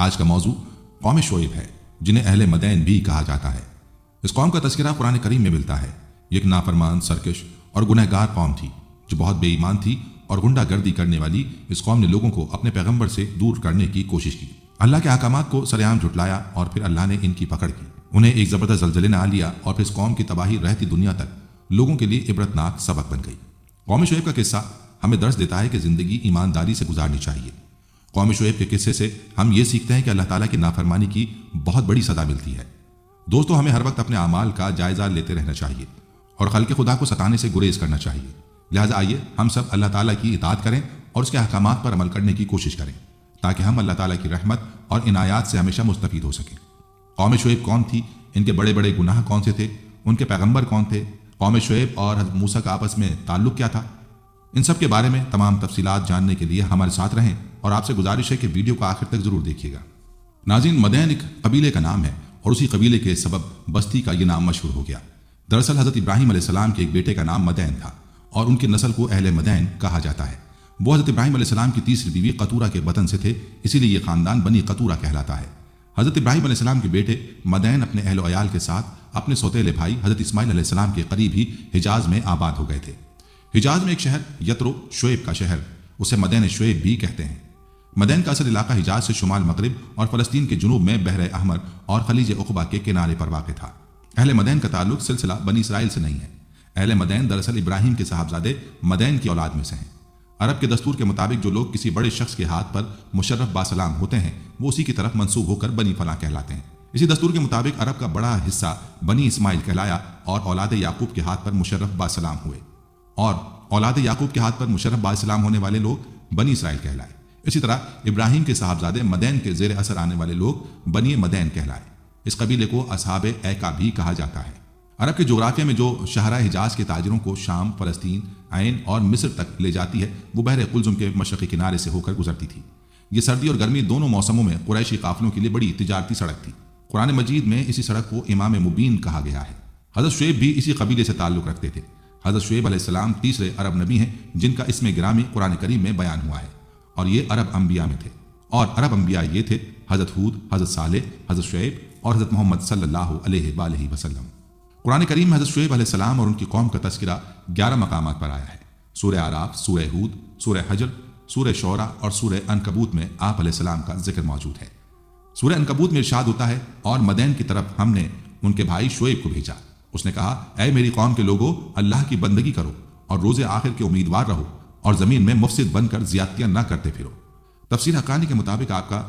آج کا موضوع قوم شعیب ہے، جنہیں اہل مدین بھی کہا جاتا ہے۔ اس قوم کا تذکرہ قرآن کریم میں ملتا ہے۔ یہ ایک نافرمان، سرکش اور گنہگار قوم تھی جو بہت بے ایمان تھی، اور غنڈہ گردی کرنے والی اس قوم نے لوگوں کو اپنے پیغمبر سے دور کرنے کی کوشش کی۔ اللہ کے احکامات کو سرعام جھٹلایا اور پھر اللہ نے ان کی پکڑ کی۔ انہیں ایک زبردست زلزلے نے آ لیا اور پھر اس قوم کی تباہی رہتی دنیا تک لوگوں کے لیے عبرتناک سبق بن گئی۔ قوم شعیب کا قصہ ہمیں درس دیتا ہے کہ زندگی ایمانداری سے گزارنی چاہیے۔ قوم شعیب کے قصے سے ہم یہ سیکھتے ہیں کہ اللہ تعالیٰ کی نافرمانی کی بہت بڑی سزا ملتی ہے۔ دوستو، ہمیں ہر وقت اپنے اعمال کا جائزہ لیتے رہنا چاہیے اور خلق خدا کو ستانے سے گریز کرنا چاہیے۔ لہٰذا آئیے ہم سب اللہ تعالیٰ کی اطاعت کریں اور اس کے احکامات پر عمل کرنے کی کوشش کریں تاکہ ہم اللہ تعالیٰ کی رحمت اور عنایات سے ہمیشہ مستفید ہو سکیں۔ قوم شعیب کون تھی؟ ان کے بڑے بڑے گناہ کون سے تھے؟ ان کے پیغمبر کون تھے؟ قوم شعیب اور حضرت موسیٰ کا آپس میں تعلق کیا تھا؟ ان سب کے بارے میں تمام تفصیلات جاننے کے لیے ہمارے ساتھ رہیں اور آپ سے گزارش ہے کہ ویڈیو کو آخر تک ضرور دیکھیے گا۔ ناظرین، مدین ایک قبیلے کا نام ہے اور اسی قبیلے کے سبب بستی کا یہ نام مشہور ہو گیا۔ دراصل حضرت ابراہیم علیہ السلام کے ایک بیٹے کا نام مدین تھا اور ان کی نسل کو اہل مدین کہا جاتا ہے۔ وہ حضرت ابراہیم علیہ السلام کی تیسری بیوی قطورہ کے وطن سے تھے، اسی لیے یہ خاندان بنی قطورہ کہلاتا ہے۔ حضرت ابراہیم علیہ السلام کے بیٹے مدین اپنے اہل و عیال کے ساتھ اپنے سوتیلے بھائی حضرت اسماعیل علیہ السلام کے قریب ہی حجاز میں آباد ہو گئے تھے۔ حجاز میں ایک شہر یترو، شعیب کا شہر، اسے مدین شعیب بھی کہتے ہیں۔ مدین کا اصل علاقہ حجاز سے شمال مغرب اور فلسطین کے جنوب میں بحر احمر اور خلیج عقبہ کے کنارے پر واقع تھا۔ اہل مدین کا تعلق سلسلہ بنی اسرائیل سے نہیں ہے۔ اہل مدین دراصل ابراہیم کے صاحبزادے مدین کی اولاد میں سے ہیں۔ عرب کے دستور کے مطابق جو لوگ کسی بڑے شخص کے ہاتھ پر مشرف باسلام ہوتے ہیں وہ اسی کی طرف منسوب ہو کر بنی فلاں کہلاتے ہیں۔ اسی دستور کے مطابق عرب کا بڑا حصہ بنی اسماعیل کہلایا اور اولاد یعقوب کے ہاتھ پر مشرف باسلام ہوئے، اور اولاد یعقوب کے ہاتھ پر مشرف باسلام ہونے والے لوگ بنی اسرائیل کہلائے۔ اسی طرح ابراہیم کے صاحبزادے مدین کے زیر اثر آنے والے لوگ بنی مدین کہلائے۔ اس قبیلے کو اصحاب ایکا بھی کہا جاتا ہے۔ عرب کے جغرافیہ میں جو شاہراہ حجاز کے تاجروں کو شام، فلسطین، عین اور مصر تک لے جاتی ہے وہ بحر قلزم کے مشرقی کنارے سے ہو کر گزرتی تھی۔ یہ سردی اور گرمی دونوں موسموں میں قریشی قافلوں کے لیے بڑی تجارتی سڑک تھی۔ قرآن مجید میں اسی سڑک کو امام مبین کہا گیا ہے۔ حضرت شعیب بھی اسی قبیلے سے تعلق رکھتے تھے۔ حضرت شعیب علیہ السلام تیسرے عرب نبی ہیں جن کا اسم گرامی قرآن کریم میں بیان ہوا ہے، اور یہ عرب انبیاء میں تھے۔ اور عرب انبیاء یہ تھے حضرت ہود، حضرت صالح، حضرت شعیب اور حضرت محمد صلی اللہ علیہ وآلہ وسلم۔ قرآن کریم میں حضرت شعیب علیہ السلام اور ان کی قوم کا تذکرہ 11 مقامات پر آیا ہے۔ سورہ اعراف، سورہ ہود، سورہ حجر، سورہ شعراء اور سورہ عنکبوت میں آپ علیہ السلام کا ذکر موجود ہے۔ سورہ عنکبوت میں ارشاد ہوتا ہے، اور مدین کی طرف ہم نے ان کے بھائی شعیب کو بھیجا۔ اس نے کہا، اے میری قوم کے لوگو، اللہ کی بندگی کرو اور روز آخر کے امیدوار رہو اور زمین میں مفسد بن کر زیادتیاں نہ کرتے پھرو۔ تفسیر حقانی کے مطابق آپ کا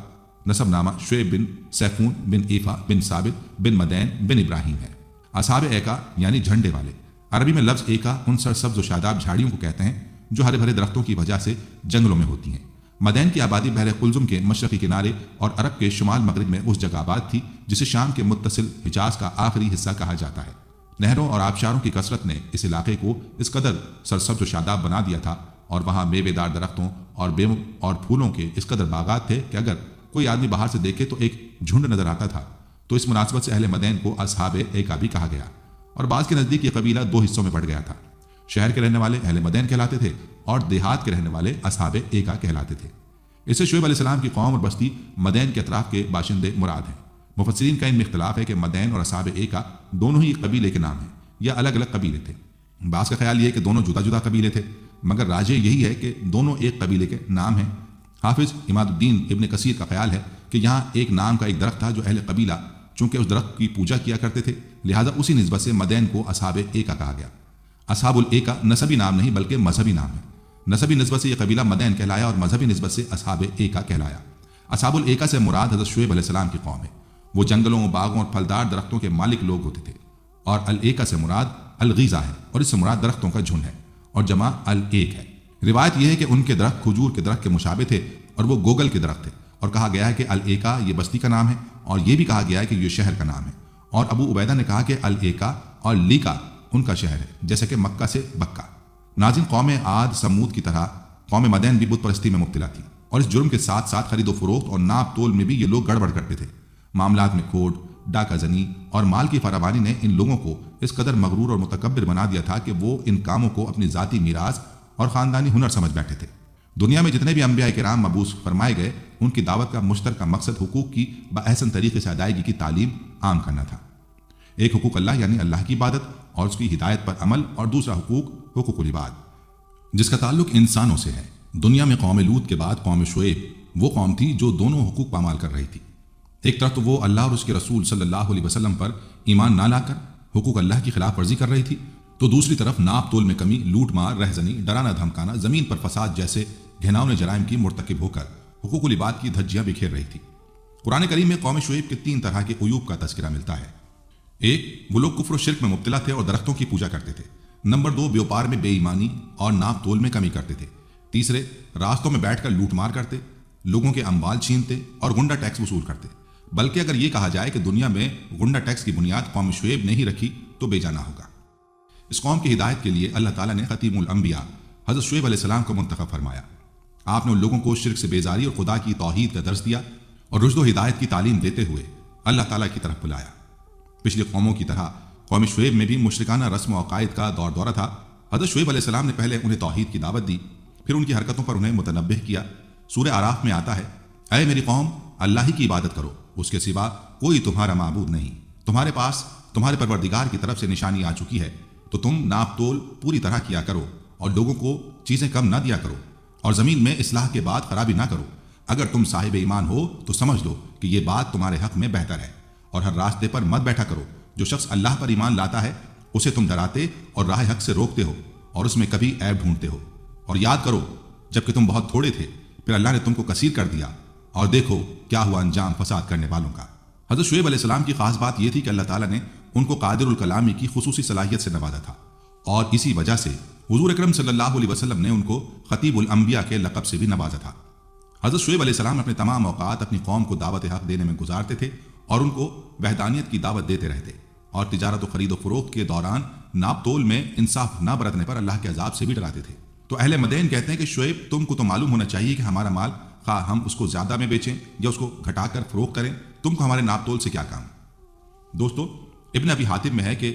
نسب نامہ شعیب بن سیفون بن ایفا بن ثابت بن مدین بن ابراہیم ہے۔ اصحاب ایکا یعنی جھنڈے والے، عربی میں لفظ ایکا ان سرسبز و شاداب جھاڑیوں کو کہتے ہیں جو ہرے بھرے درختوں کی وجہ سے جنگلوں میں ہوتی ہیں۔ مدین کی آبادی بحر قلزم کے مشرقی کنارے اور عرب کے شمال مغرب میں اس جگہ آباد تھی جسے شام کے متصل حجاز کا آخری حصہ کہا جاتا ہے۔ نہروں اور آبشاروں کی کثرت نے اس علاقے کو اس قدر سرسبز و شاداب بنا دیا تھا، اور وہاں میوے دار درختوں اور بیلوں اور پھولوں کے اس قدر باغات تھے کہ اگر کوئی آدمی باہر سے دیکھے تو ایک جھنڈ نظر آتا تھا۔ تو اس مناسبت سے اہل مدین کو اصحاب ایکا بھی کہا گیا، اور بعض کے نزدیک یہ قبیلہ 2 حصوں میں بٹ گیا تھا۔ شہر کے رہنے والے اہل مدین کہلاتے تھے اور دیہات کے رہنے والے اصحاب ایکا کہلاتے تھے۔ اس سے شعیب علیہ السلام کی قوم اور بستی مدین کے اطراف کے باشندے مراد ہیں۔ مفسرین کا ان میں اختلاف ہے کہ مدین اور اصحاب ایکا دونوں ہی قبیلے کے نام ہیں یا الگ الگ قبیلے تھے۔ بعض کا خیال یہ ہے کہ دونوں جدا جدا قبیلے تھے، مگر راجح یہی ہے کہ دونوں ایک قبیلے کے نام ہیں۔ حافظ عماد الدین ابن کثیر کا خیال ہے کہ یہاں ایک نام کا ایک درخت تھا جو اہل قبیلہ چونکہ اس درخت کی پوجا کیا کرتے تھے، لہٰذا اسی نسبت سے مدین کو اصحاب ایکا کہا گیا۔ اصحاب الایکا نسبی نام نہیں بلکہ مذہبی نام ہے۔ نسبی نسبت سے یہ قبیلہ مدین کہلایا اور مذہبی نسبت سے اصحاب ایکا کہلایا۔ اصحاب الایکا سے مراد حضرت شعیب علیہ السلام کی قوم ہے۔ وہ جنگلوں، باغوں اور پھلدار درختوں کے مالک لوگ ہوتے تھے، اور الایکا سے مراد الغیزہ ہے اور اس سے مراد درختوں کا جھنڈ ہے، اور جمع الایک ہے۔ روایت یہ ہے کہ ان کے درخت کھجور کے درخت کے مشابہ تھے اور وہ گوگل کے درخت تھے، اور کہا گیا ہے کہ الایکا یہ بستی کا نام ہے، اور یہ بھی کہا گیا ہے کہ یہ شہر کا نام ہے۔ اور ابو عبیدہ نے کہا کہ الایکا اور لیکا ان کا شہر ہے، جیسے کہ مکہ سے بکہ۔ ناظرین، قوم عاد سمود کی طرح قوم مدین بھی بت پرستی میں مبتلا تھی، اور اس جرم کے ساتھ ساتھ خرید و فروخت اور ناپ تول میں بھی یہ لوگ گڑبڑ کرتے تھے۔ معاملات میں کھوٹ، ڈاکہ زنی اور مال کی فراوانی نے ان لوگوں کو اس قدر مغرور اور متکبر بنا دیا تھا کہ وہ ان کاموں کو اپنی ذاتی میراث اور خاندانی ہنر سمجھ بیٹھے تھے۔ دنیا میں جتنے بھی انبیاء کرام مبعوث فرمائے گئے ان کی دعوت کا مشترکہ مقصد حقوق کی بأحسن طریقے سے ادائیگی کی تعلیم عام کرنا تھا۔ ایک حقوق اللہ یعنی اللہ کی عبادت اور اس کی ہدایت پر عمل، اور دوسرا حقوق العباد جس کا تعلق انسانوں سے ہے۔ دنیا میں قوم لوط کے بعد قوم شعیب وہ قوم تھی جو دونوں حقوق پامال کر رہی تھی۔ ایک طرف تو وہ اللہ اور اس کے رسول صلی اللہ علیہ وسلم پر ایمان نہ لا کر حقوق اللہ کی خلاف ورزی کر رہی تھی، تو دوسری طرف ناپ تول میں کمی، لوٹ مار، رہزنی، ڈرانا دھمکانا، زمین پر فساد جیسے گھناؤنے جرائم کی مرتکب ہو کر حقوق العباد کی دھجیاں بکھیر رہی تھی۔ قرآن کریم میں قوم شعیب کے 3 طرح کے عیوب کا تذکرہ ملتا ہے۔ ایک، وہ لوگ کفر و شرک میں مبتلا تھے اور درختوں کی پوجا کرتے تھے۔ نمبر 2، بیوپار میں بے ایمانی اور ناپ تول میں کمی کرتے تھے۔ تیسرے، راستوں میں بیٹھ کر لوٹ مار کرتے، لوگوں کے اموال چھینتے اور غنڈہ ٹیکس وصول کرتے۔ بلکہ اگر یہ کہا جائے کہ دنیا میں غنڈہ ٹیکس کی بنیاد قوم شعیب نے ہی رکھی تو بے جانا ہوگا۔ اس قوم کی ہدایت کے لیے اللہ تعالیٰ نے خاتم الانبیاء حضرت شعیب علیہ السلام کو منتخب فرمایا۔ آپ نے ان لوگوں کو شرک سے بیزاری اور خدا کی توحید کا درس دیا اور رشد و ہدایت کی تعلیم دیتے ہوئے اللہ تعالیٰ کی طرف بلایا۔ پچھلی قوموں کی طرح قوم شعیب میں بھی مشرکانہ رسم و عقائد کا دور دورہ تھا۔ حضرت شعیب علیہ السلام نے پہلے انہیں توحید کی دعوت دی، پھر ان کی حرکتوں پر انہیں متنبہ کیا۔ سورہ اعراف میں آتا ہے، اے میری قوم، اللہ ہی کی عبادت کرو، اس کے سوا کوئی تمہارا معبود نہیں۔ تمہارے پاس تمہارے پروردگار کی طرف سے نشانی آ چکی ہے، تو تم ناپ تول پوری طرح کیا کرو اور لوگوں کو چیزیں کم نہ دیا کرو، اور زمین میں اصلاح کے بعد خرابی نہ کرو۔ اگر تم صاحب ایمان ہو تو سمجھ لو کہ یہ بات تمہارے حق میں بہتر ہے، اور ہر راستے پر مت بیٹھا کرو۔ جو شخص اللہ پر ایمان لاتا ہے اسے تم ڈراتے اور راہ حق سے روکتے ہو، اور اس میں کبھی عیب ڈھونڈتے ہو۔ اور یاد کرو جبکہ تم بہت تھوڑے تھے، پھر اللہ نے تم کو کثیر کر دیا، اور دیکھو کیا ہوا انجام فساد کرنے والوں کا۔ حضرت شعیب علیہ السلام کی خاص بات یہ تھی کہ اللہ تعالیٰ نے ان کو قادر الکلامی کی خصوصی صلاحیت سے نوازا تھا، اور اسی وجہ سے حضور اکرم صلی اللہ علیہ وسلم نے ان کو خطیب الانبیاء کے لقب سے بھی نوازا تھا۔ حضرت شعیب علیہ السلام اپنے تمام اوقات اپنی قوم کو دعوت حق دینے میں گزارتے تھے اور ان کو وحدانیت کی دعوت دیتے رہتے، اور تجارت و خرید و فروخت کے دوران ناپ تول میں انصاف نہ برتنے پر اللہ کے عذاب سے بھی ڈراتے تھے۔ تو اہل مدین کہتے ہیں کہ شعیب، تم کو تو معلوم ہونا چاہیے کہ ہمارا مال خواہ ہم اس کو زیادہ میں بیچیں یا اس کو گھٹا کر فروخت کریں، تم کو ہمارے ناپ تول سے کیا کام؟ دوستو، ابن ابی حاتم میں ہے کہ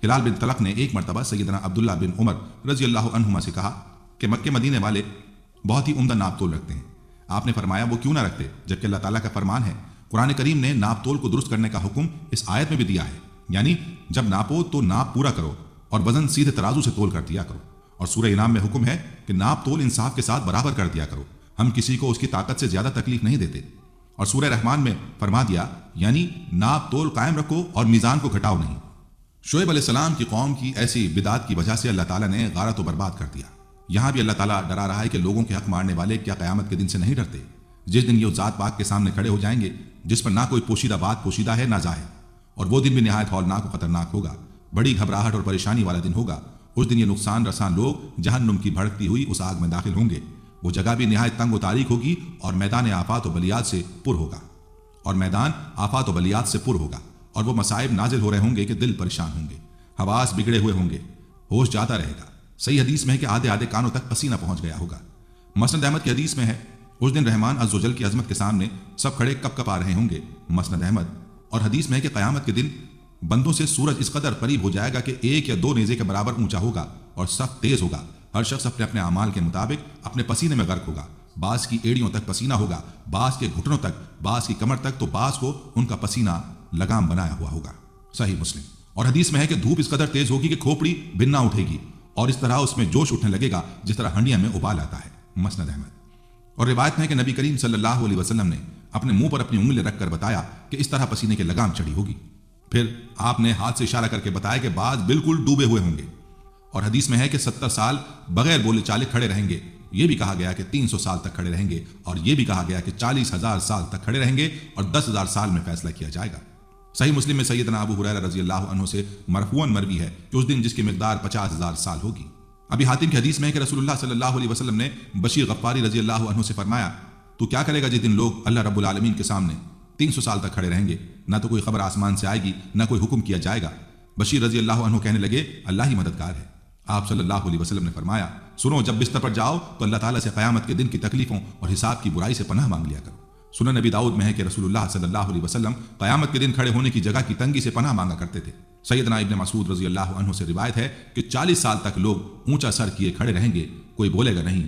ہلال بن طلق نے ایک مرتبہ سیدنا عبداللہ بن عمر رضی اللہ عنہما سے کہا کہ مکہ مدینے والے بہت ہی عمدہ ناپ تول رکھتے ہیں۔ آپ نے فرمایا وہ کیوں نہ رکھتے، جبکہ اللہ تعالیٰ کا فرمان ہے، قرآن کریم نے ناپ تول کو درست کرنے کا حکم اس آیت میں بھی دیا ہے، یعنی جب ناپو تو ناپ پورا کرو اور وزن سیدھے ترازو سے تول کر دیا کرو۔ اور سورہ انعام میں حکم ہے کہ ناپ تول انصاف کے ساتھ برابر کر دیا کرو، ہم کسی کو اس کی طاقت سے زیادہ تکلیف نہیں دیتے۔ اور سورہ رحمان میں فرما دیا، یعنی ناپ تول قائم رکھو اور میزان کو گھٹاؤ نہیں۔ شعیب علیہ السلام کی قوم کی ایسی بدعت کی وجہ سے اللہ تعالیٰ نے غارت و برباد کر دیا۔ یہاں بھی اللہ تعالیٰ ڈرا رہا ہے کہ لوگوں کے حق مارنے والے کیا قیامت کے دن سے نہیں ڈرتے، جس دن یہ ذات پاک کے سامنے کھڑے ہو جائیں گے جس پر نہ کوئی پوشیدہ بات پوشیدہ ہے نہ ظاہر، اور وہ دن بھی نہایت ہولناک و خطرناک ہوگا، بڑی گھبراہٹ اور پریشانی والا دن ہوگا۔ اس دن یہ نقصان رساں لوگ جہنم کی بھڑکتی ہوئی اس آگ میں داخل ہوں گے۔ وہ جگہ بھی نہایت تنگ و تاریک ہوگی، اور میدان آفات و بلیات سے پر ہوگا، اور وہ مصائب نازل ہو رہے ہوں گے کہ دل پریشان ہوں گے، حواس بگڑے ہوئے ہوں گے، ہوش جاتا رہے گا۔ صحیح حدیث میں ہے کہ آدھے آدھے کانوں تک پسینہ پہنچ گیا ہوگا۔ مسند احمد کی حدیث میں ہے، اس دن رحمان عز و جل کی عظمت کے سامنے سب کھڑے کپ کپ آ رہے ہوں گے۔ مسند احمد۔ اور حدیث میں ہے کہ قیامت کے دن بندوں سے سورج اس قدر قریب ہو جائے گا کہ 1 یا 2 نیزے کے برابر اونچا ہوگا اور سخت تیز ہوگا۔ ہر شخص اپنے اپنے اعمال کے مطابق اپنے پسینے میں غرق ہوگا۔ بعض کی ایڑیوں تک پسینہ ہوگا، بعض کے گھٹنوں تک، بعض کی کمر تک، تو بعض کو ان کا پسینہ لگام بنایا ہوا ہوگا۔ صحیح مسلم۔ اور حدیث میں ہے کہ دھوپ اس قدر تیز ہوگی کہ کھوپڑی بن نہ اٹھے گی، اور اس طرح اس میں جوش اٹھنے لگے گا جس طرح ہنڈیاں میں ابال آتا ہے۔ مسند احمد۔ اور روایت میں ہے کہ نبی کریم صلی اللہ علیہ وسلم نے اپنے منہ پر اپنی انگلی رکھ کر بتایا کہ اس طرح پسینے کے لگام چڑھی ہوگی۔ پھر آپ نے ہاتھ سے اشارہ کر کے بتایا کہ بعض بالکل ڈوبے ہوئے ہوں گے۔ اور حدیث میں ہے کہ 70 سال بغیر بولے چالے کھڑے رہیں گے۔ یہ بھی کہا گیا کہ 300 سال تک کھڑے رہیں گے، اور یہ بھی کہا گیا کہ 40,000 سال تک کھڑے رہیں گے، اور 10,000 سال میں فیصلہ کیا جائے گا۔ صحیح مسلم میں سیدنا ابو ہریرہ رضی اللہ عنہ سے مرفوعاً مروی ہے کہ اس دن جس کی مقدار 50,000 سال ہوگی۔ ابی حاتم کی حدیث میں ہے کہ رسول اللہ صلی اللہ علیہ وسلم نے بشیر غفاری رضی اللہ عنہ سے فرمایا، تو کیا کرے گا جس دن لوگ اللہ رب العالمین کے سامنے 300 سال تک کھڑے رہیں گے، نہ تو کوئی خبر آسمان سے آئے گی، نہ کوئی حکم کیا جائے گا۔ بشیر رضی اللہ عنہ کہنے لگے، اللہ ہی مددگار ہے۔ آپ صلی اللہ علیہ وسلم نے فرمایا، سنو، جب بستر پر جاؤ تو اللہ تعالیٰ سے قیامت کے دن کی تکلیفوں اور حساب کی برائی سے پناہ مانگ لیا کرو۔ سنن نبی داؤد میں ہے کہ رسول اللہ صلی اللہ علیہ وسلم قیامت کے دن کھڑے ہونے کی جگہ کی تنگی سے پناہ مانگا کرتے تھے۔ سیدنا ابن مسعود رضی اللہ عنہ سے روایت ہے کہ 40 سال تک لوگ اونچا سر کیے کھڑے رہیں گے، کوئی بولے گا نہیں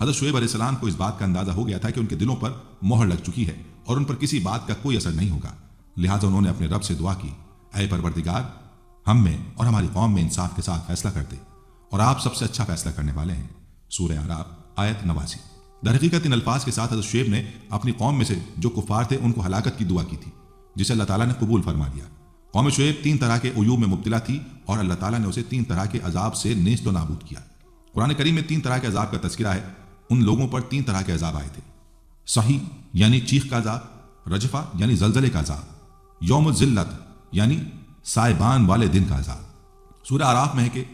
حضرت شعیب علیہ السلام کو اس بات کا اندازہ ہو گیا تھا کہ ان کے دلوں پر مہر لگ چکی ہے اور ان پر کسی بات کا کوئی اثر نہیں ہوگا، لہٰذا انہوں نے اپنے رب سے دعا کی، اے پروردگار، ہم میں اور ہماری قوم میں انصاف کے ساتھ فیصلہ کر دے، اور آپ سب سے اچھا فیصلہ کرنے والے ہیں۔ سورہ اعراف آیت 89۔ در حقیقت ان الفاظ کے ساتھ حضرت شعیب نے اپنی قوم میں سے جو کفار تھے ان کو ہلاکت کی دعا کی تھی، جسے اللہ تعالیٰ نے قبول فرما لیا۔ قوم شعیب 3 طرح کے عیوب میں مبتلا تھی اور اللہ تعالیٰ نے اسے 3 طرح کے عذاب سے نیست و نابود کیا۔ قرآن کریم میں 3 طرح کے عذاب کا تذکرہ ہے۔ ان لوگوں پر 3 طرح کے عذاب آئے تھے: صحیح یعنی چیخ کا عذاب، رجفہ یعنی زلزلے کا عذاب، یوم الذلت یعنی سائبان والے دن کا عذاب۔ سورہ اعراف میں ہے کہ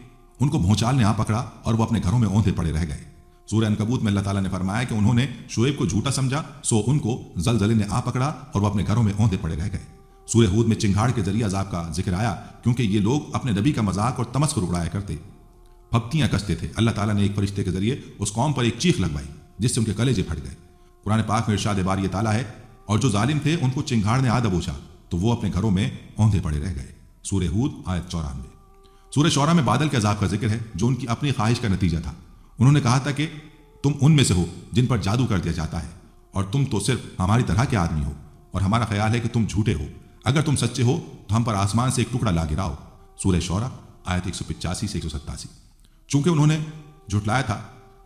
ان کو بھونچال نے آ پکڑا اور وہ اپنے گھروں میں اوندھے پڑے رہ گئے۔ سورہ عنکبوت میں اللہ تعالیٰ نے فرمایا کہ انہوں نے شعیب کو جھوٹا سمجھا، سو ان کو زلزلے نے آ پکڑا اور وہ اپنے گھروں میں اوندھے پڑے رہ گئے۔ سورہ ہود میں چنگھاڑ کے ذریعے عذاب کا ذکر آیا، کیونکہ یہ لوگ اپنے نبی کا مذاق اور تمسخر اڑایا کرتے، پھپتیاں کستے تھے۔ اللہ تعالیٰ نے ایک فرشتے کے ذریعے اس قوم پر ایک چیخ لگوائی جس سے ان کے کلیجے پھٹ گئے۔ قرآن پاک میں ارشاد باری تعالیٰ ہے، اور جو ظالم تھے ان کو چنگھاڑ نے آ دبوچا تو وہ اپنے گھروں میں اوندھے پڑے رہ گئے۔ سورہ ہود آیت 94۔ سورہ شعراء میں بادل کے عذاب کا ذکر ہے جو ان کی اپنی خواہش کا نتیجہ تھا۔ انہوں نے کہا تھا کہ تم ان میں سے ہو جن پر جادو کر دیا جاتا ہے، اور تم تو صرف ہماری طرح کے آدمی ہو، اور ہمارا خیال ہے کہ تم جھوٹے ہو۔ اگر تم سچے ہو تو ہم پر آسمان سے ایک ٹکڑا لا گراؤ۔ سورہ شعراء آیت 185 سے 187۔ چونکہ انہوں نے جھٹلایا تھا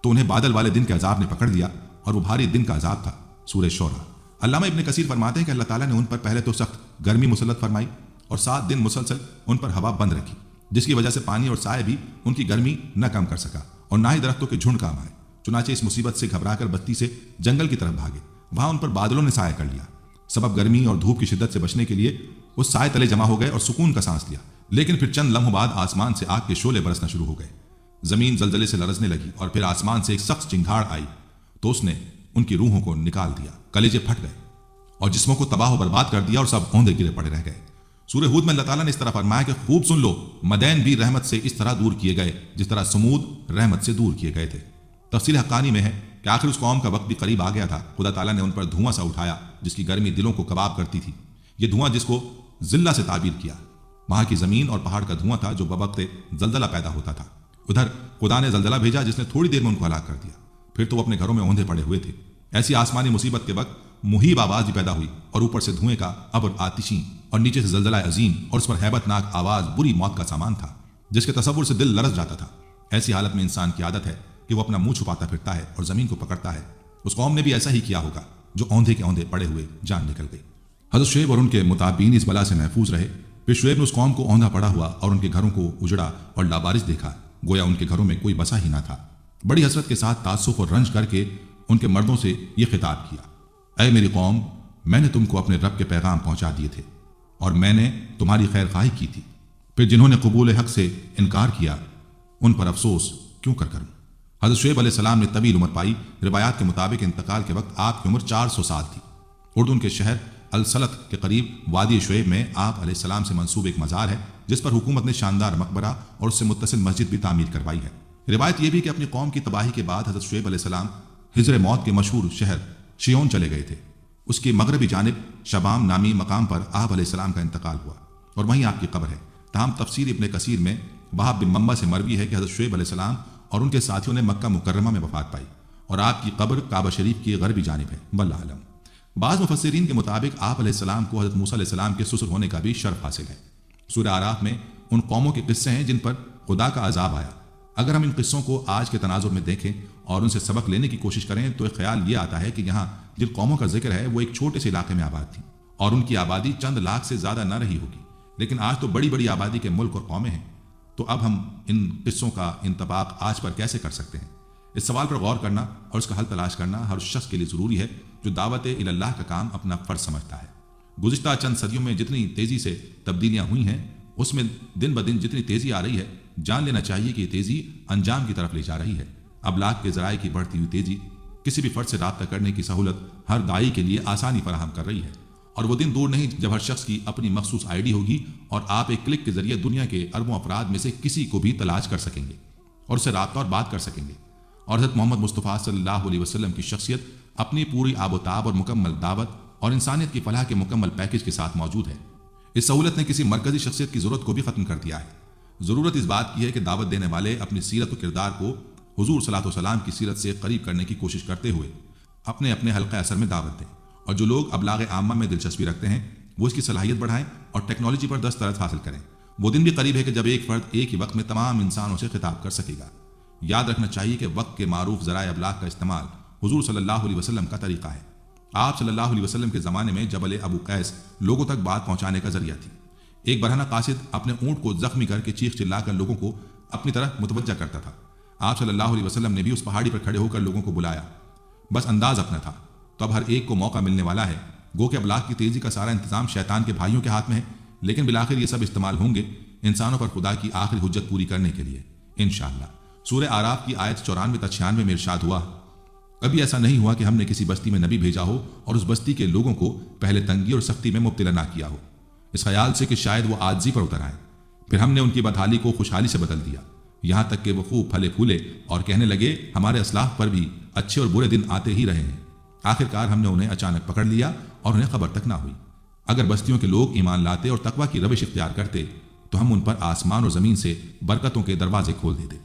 تو انہیں بادل والے دن کے عذاب نے پکڑ لیا، اور وہ بھاری دن کا عذاب تھا۔ سورہ شعراء۔ علامہ ابن کثیر فرماتے ہیں کہ اللہ تعالیٰ نے ان پر پہلے تو سخت گرمی مسلط فرمائی اور 7 دن مسلسل ان پر ہوا بند رکھی، جس کی وجہ سے پانی اور سائے بھی ان کی گرمی نہ کم کر سکا، اور نہ ہی درختوں کے جھنڈ کام آئے۔ چنانچہ اس مصیبت سے گھبرا کر بستی سے جنگل کی طرف بھاگے، وہاں ان پر بادلوں نے سایہ کر لیا۔ سبب گرمی اور دھوپ کی شدت سے بچنے کے لیے اس سائے تلے جمع ہو گئے اور سکون کا سانس لیا، لیکن پھر چند لمحوں بعد آسمان سے آگ کے شعلے برسنا شروع ہو گئے، زمین زلزلے سے لرزنے لگی، اور پھر آسمان سے ایک سخت چنگھاڑ آئی تو اس نے ان کی روحوں کو نکال دیا، کلیجے پھٹ گئے اور جسموں کو تباہ و برباد کر دیا، اور سب اوندے گرے پڑے رہ گئے۔ سورہ ہود میں اللہ تعالیٰ نے اس طرح فرمایا کہ خوب سن لو، مدین بھی رحمت سے اس طرح دور کیے گئے جس طرح سمود رحمت سے دور کیے گئے تھے۔ تفصیل حقانی میں ہے کہ آخر اس قوم کا وقت بھی قریب آ گیا تھا۔ خدا تعالیٰ نے ان پر دھواں سا اٹھایا جس کی گرمی دلوں کو کباب کرتی تھی۔ یہ دھواں جس کو ذلہ سے تعبیر کیا، وہاں کی زمین اور پہاڑ کا دھواں تھا جو بوقت زلزلہ پیدا ہوتا تھا۔ ادھر خدا نے زلزلہ بھیجا جس نے تھوڑی دیر میں ان کو ہلاک کر دیا، پھر تو وہ اپنے گھروں میں اوندھے پڑے ہوئے تھے۔ ایسی آسمانی مصیبت کے وقت مہیب آواز بھی پیدا ہوئی، اور اوپر سے دھوئیں کا ابر آتشیں، اور نیچے سے زلزلہ عظیم، اور اس پر ہیبت ناک آواز بری موت کا سامان تھا جس کے تصور سے دل لرز جاتا تھا۔ ایسی حالت میں انسان کی عادت ہے کہ وہ اپنا منہ چھپاتا پھرتا ہے اور زمین کو پکڑتا ہے۔ اس قوم نے بھی ایسا ہی کیا ہوگا جو اوندھے کے اوندھے پڑے ہوئے جان نکل گئی۔ حضرت شعیب اور ان کے متابعین اس بلا سے محفوظ رہے۔ پھر شعیب نے اس قوم کو اوندھا پڑا ہوا اور ان کے گھروں کو اجڑا اور لابارش دیکھا، گویا ان کے گھروں میں کوئی بسا ہی نہ تھا۔ بڑی حسرت کے ساتھ تاسف اور رنج کر کے ان کے مردوں سے یہ خطاب کیا، اے میری قوم، میں نے تم کو اپنے رب کے پیغام پہنچا دیے تھے اور میں نے تمہاری خیر خواہی کی تھی، پھر جنہوں نے قبول حق سے انکار کیا ان پر افسوس کیوں کر کروں۔ حضرت شعیب علیہ السلام نے طویل عمر پائی۔ روایات کے مطابق انتقال کے وقت آپ کی عمر 400 سال تھی۔ اردن کے شہر السلط کے قریب وادی شعیب میں آپ علیہ السلام سے منسوب ایک مزار ہے جس پر حکومت نے شاندار مقبرہ اور اس سے متصل مسجد بھی تعمیر کروائی ہے۔ روایت یہ بھی کہ اپنی قوم کی تباہی کے بعد حضرت شعیب علیہ السلام ہجر موت کے مشہور شہر شیون چلے گئے تھے۔ اس کی مغربی جانب شبام نامی مقام پر آپ علیہ السلام کا انتقال ہوا اور وہیں آپ کی قبر ہے۔ تاہم تفسیر ابن کثیر میں وہاب بن منبع سے مروی ہے کہ حضرت شعیب علیہ السلام اور ان کے ساتھیوں نے مکہ مکرمہ میں وفات پائی اور آپ کی قبر کعبہ شریف کی غربی جانب ہے، واللہ اعلم۔ بعض مفسرین کے مطابق آپ علیہ السلام کو حضرت موسیٰ علیہ السلام کے سسر ہونے کا بھی شرف حاصل ہے۔ سورہ اعراف میں ان قوموں کے قصے ہیں جن پر خدا کا عذاب آیا۔ اگر ہم ان قصوں کو آج کے تناظر میں دیکھیں اور ان سے سبق لینے کی کوشش کریں تو ایک خیال یہ آتا ہے کہ یہاں جن قوموں کا ذکر ہے وہ ایک چھوٹے سے علاقے میں آباد تھیں اور ان کی آبادی چند لاکھ سے زیادہ نہ رہی ہوگی، لیکن آج تو بڑی بڑی آبادی کے ملک اور قومیں ہیں۔ تو اب ہم ان قصوں کا انطباق آج پر کیسے کر سکتے ہیں؟ اس سوال پر غور کرنا اور اس کا حل تلاش کرنا ہر شخص کے لیے ضروری ہے جو دعوت اللہ کا کام اپنا فرض سمجھتا ہے۔ گزشتہ چند صدیوں میں جتنی تیزی سے تبدیلیاں ہوئی ہیں اس میں دن بدن جتنی تیزی آ رہی ہے، جان لینا چاہیے کہ یہ تیزی انجام کی طرف لے جا رہی ہے۔ ابلاغ کے ذرائع کی بڑھتی ہوئی تیزی کسی بھی فرد سے رابطہ کرنے کی سہولت ہر داعی کے لیے آسانی فراہم کر رہی ہے، اور وہ دن دور نہیں جب ہر شخص کی اپنی مخصوص آئی ڈی ہوگی اور آپ ایک کلک کے ذریعے دنیا کے اربوں افراد میں سے کسی کو بھی تلاش کر سکیں گے اور اس سے رابطہ اور بات کر سکیں گے۔ اور حضرت محمد مصطفیٰ صلی اللہ علیہ وسلم کی شخصیت اپنی پوری آب و تاب اور مکمل دعوت اور انسانیت کی فلاح کے مکمل پیکج کے ساتھ موجود ہے۔ اس سہولت نے کسی مرکزی شخصیت کی ضرورت کو بھی ختم کر دیا ہے۔ ضرورت اس بات کی ہے کہ دعوت دینے والے اپنی سیرت و کردار کو حضور صلی اللہ علیہ وسلم کی سیرت سے قریب کرنے کی کوشش کرتے ہوئے اپنے اپنے حلقہ اثر میں دعوت دیں، اور جو لوگ ابلاغ عامہ میں دلچسپی رکھتے ہیں وہ اس کی صلاحیت بڑھائیں اور ٹیکنالوجی پر دسترس حاصل کریں۔ وہ دن بھی قریب ہے کہ جب ایک فرد ایک ہی وقت میں تمام انسانوں سے خطاب کر سکے گا۔ یاد رکھنا چاہیے کہ وقت کے معروف ذرائع ابلاغ کا استعمال حضور صلی اللہ علیہ وسلم کا طریقہ ہے۔ آپ صلی اللہ علیہ وسلم کے زمانے میں جبل ابو قیس لوگوں تک بات پہنچانے کا ذریعہ تھی۔ ایک برہنہ قاصد اپنے اونٹ کو زخمی کر کے چیخ چلا کر لوگوں کو اپنی طرف متوجہ کرتا تھا۔ آپ صلی اللہ علیہ وسلم نے بھی اس پہاڑی پر کھڑے ہو کر لوگوں کو بلایا، بس انداز اپنا تھا۔ تو اب ہر ایک کو موقع ملنے والا ہے، گو کہ ابلاغ کی تیزی کا سارا انتظام شیطان کے بھائیوں کے ہاتھ میں ہے، لیکن بالآخر یہ سب استعمال ہوں گے انسانوں پر خدا کی آخری حجت پوری کرنے کے لیے انشاءاللہ۔ سورہ اعراف کی آیت 94 تا 96 میں ارشاد ہوا، کبھی ایسا نہیں ہوا کہ ہم نے کسی بستی میں نبی بھیجا ہو اور اس بستی کے لوگوں کو پہلے تنگی اور سختی میں مبتلا نہ کیا ہو، اس خیال سے کہ شاید وہ عاجزی پر اتر آئے، پھر ہم نے ان کی بدحالی کو خوشحالی سے بدل دیا، یہاں تک کہ وہ خوب پھلے پھولے اور کہنے لگے ہمارے اسلاف پر بھی اچھے اور برے دن آتے ہی رہے ہیں۔ آخرکار ہم نے انہیں اچانک پکڑ لیا اور انہیں خبر تک نہ ہوئی۔ اگر بستیوں کے لوگ ایمان لاتے اور تقوی کی روش اختیار کرتے تو ہم ان پر آسمان اور زمین سے برکتوں کے دروازے کھول دیتے،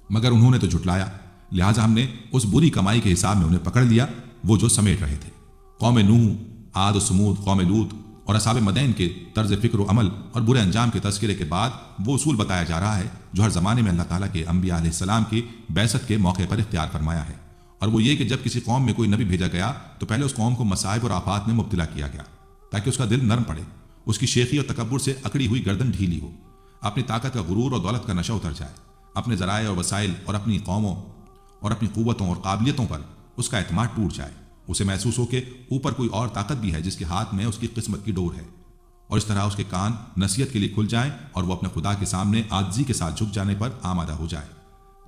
مگر انہوں نے تو جھٹلایا، لہٰذا ہم نے اس بری کمائی کے حساب میں انہیں پکڑ لیا وہ جو سمیٹ رہے تھے۔ قوم نوح، عاد و سمود، قوم لوط اور اصحاب مدین کے طرز فکر و عمل اور برے انجام کے تذکرے کے بعد وہ اصول بتایا جا رہا ہے جو ہر زمانے میں اللہ تعالیٰ کے انبیاء علیہ السلام کی بعثت کے موقع پر اختیار فرمایا ہے، اور وہ یہ کہ جب کسی قوم میں کوئی نبی بھیجا گیا تو پہلے اس قوم کو مصائب اور آفات میں مبتلا کیا گیا تاکہ اس کا دل نرم پڑے، اس کی شیخی اور تکبر سے اکڑی ہوئی گردن ڈھیلی ہو، اپنی طاقت کا غرور اور دولت کا نشہ اتر جائے، اپنے ذرائع اور وسائل اور اپنی قوموں اور اپنی قوتوں اور قابلیتوں پر اس کا اعتماد ٹوٹ جائے، اسے محسوس ہو کہ اوپر کوئی اور طاقت بھی ہے جس کے ہاتھ میں اس کی قسمت کی ڈور ہے، اور اس طرح اس کے کان نصیحت کے لیے کھل جائیں اور وہ اپنے خدا کے سامنے عاجزی کے ساتھ جھک جانے پر آمادہ ہو جائے۔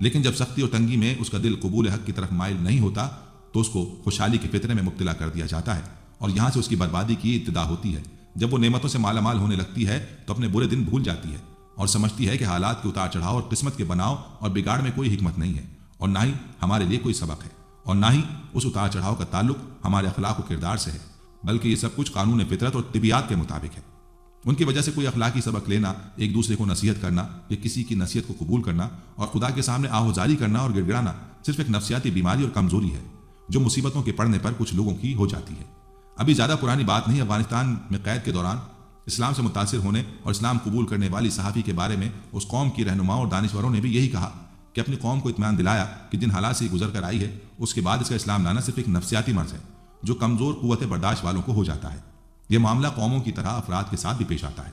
لیکن جب سختی اور تنگی میں اس کا دل قبول حق کی طرف مائل نہیں ہوتا تو اس کو خوشحالی کے فطرے میں مبتلا کر دیا جاتا ہے، اور یہاں سے اس کی بربادی کی ابتدا ہوتی ہے۔ جب وہ نعمتوں سے مالا مال ہونے لگتی ہے تو اپنے برے دن بھول جاتی ہے اور سمجھتی ہے کہ حالات کے اتار چڑھاؤ اور قسمت کے بناؤ اور بگاڑ میں کوئی حکمت نہیں ہے، اور نہ ہی ہمارے لیے کوئی سبق ہے، اور نہ ہی اس اتار چڑھاؤ کا تعلق ہمارے اخلاق و کردار سے ہے، بلکہ یہ سب کچھ قانون فطرت اور طبیعت کے مطابق ہے۔ ان کی وجہ سے کوئی اخلاقی سبق لینا، ایک دوسرے کو نصیحت کرنا یا کسی کی نصیحت کو قبول کرنا اور خدا کے سامنے آہوزاری کرنا اور گڑ گڑانا صرف ایک نفسیاتی بیماری اور کمزوری ہے جو مصیبتوں کے پڑنے پر کچھ لوگوں کی ہو جاتی ہے۔ ابھی زیادہ پرانی بات نہیں، افغانستان میں قید کے دوران اسلام سے متاثر ہونے اور اسلام قبول کرنے والی صحافی کے بارے میں اس قوم کی رہنماؤں اور دانشوروں نے بھی یہی کہا کہ اپنی قوم کو اطمینان دلایا کہ جن حالات سے گزر کر آئی ہے اس کے بعد اس کا اسلام لانا صرف ایک نفسیاتی مرض ہے جو کمزور قوت برداشت والوں کو ہو جاتا ہے۔ یہ معاملہ قوموں کی طرح افراد کے ساتھ بھی پیش آتا ہے،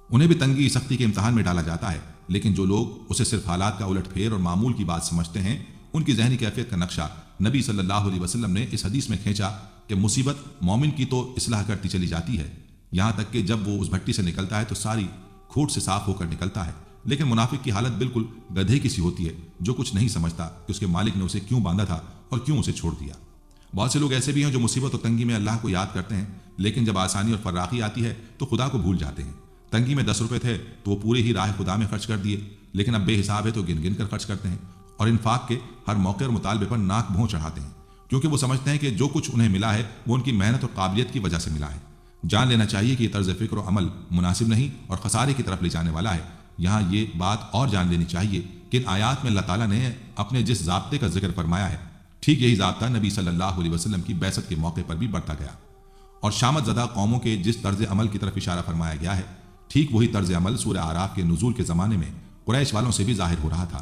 انہیں بھی تنگی سختی کے امتحان میں ڈالا جاتا ہے، لیکن جو لوگ اسے صرف حالات کا الٹ پھیر اور معمول کی بات سمجھتے ہیں ان کی ذہنی کیفیت کا نقشہ نبی صلی اللہ علیہ وسلم نے اس حدیث میں کھینچا کہ مصیبت مومن کی تو اصلاح کرتی چلی جاتی ہے، یہاں تک کہ جب وہ اس بھٹی سے نکلتا ہے تو ساری کھوٹ سے صاف ہو کر نکلتا ہے، لیکن منافق کی حالت بالکل گدھے کی سی ہوتی ہے جو کچھ نہیں سمجھتا کہ اس کے مالک نے اسے کیوں باندھا تھا اور کیوں اسے چھوڑ دیا۔ بہت سے لوگ ایسے بھی ہیں جو مصیبت اور تنگی میں اللہ کو یاد کرتے ہیں، لیکن جب آسانی اور فراخی آتی ہے تو خدا کو بھول جاتے ہیں۔ تنگی میں 10 روپے تھے تو وہ پورے ہی راہ خدا میں خرچ کر دیے، لیکن اب بے حساب ہے تو گن گن کر خرچ کرتے ہیں، اور انفاق کے ہر موقع اور مطالبے پر ناک بھون چڑھاتے ہیں، کیونکہ وہ سمجھتے ہیں کہ جو کچھ انہیں ملا ہے وہ ان کی محنت اور قابلیت کی وجہ سے ملا ہے۔ جان لینا چاہیے کہ یہ طرز فکر و عمل مناسب نہیں اور خسارے کی طرف لے جانے والا ہے۔ یہاں یہ بات اور جان لینی چاہیے کہ ان آیات میں اللہ تعالیٰ نے اپنے جس ضابطے کا ذکر فرمایا ہے ٹھیک یہی ضابطہ نبی صلی اللہ علیہ وسلم کی بعثت کے موقع پر بھی برتا گیا، اور شامت زدہ قوموں کے جس طرز عمل کی طرف اشارہ فرمایا گیا ہے ٹھیک وہی طرز عمل سورہ اعراف کے نزول کے زمانے میں قریش والوں سے بھی ظاہر ہو رہا تھا۔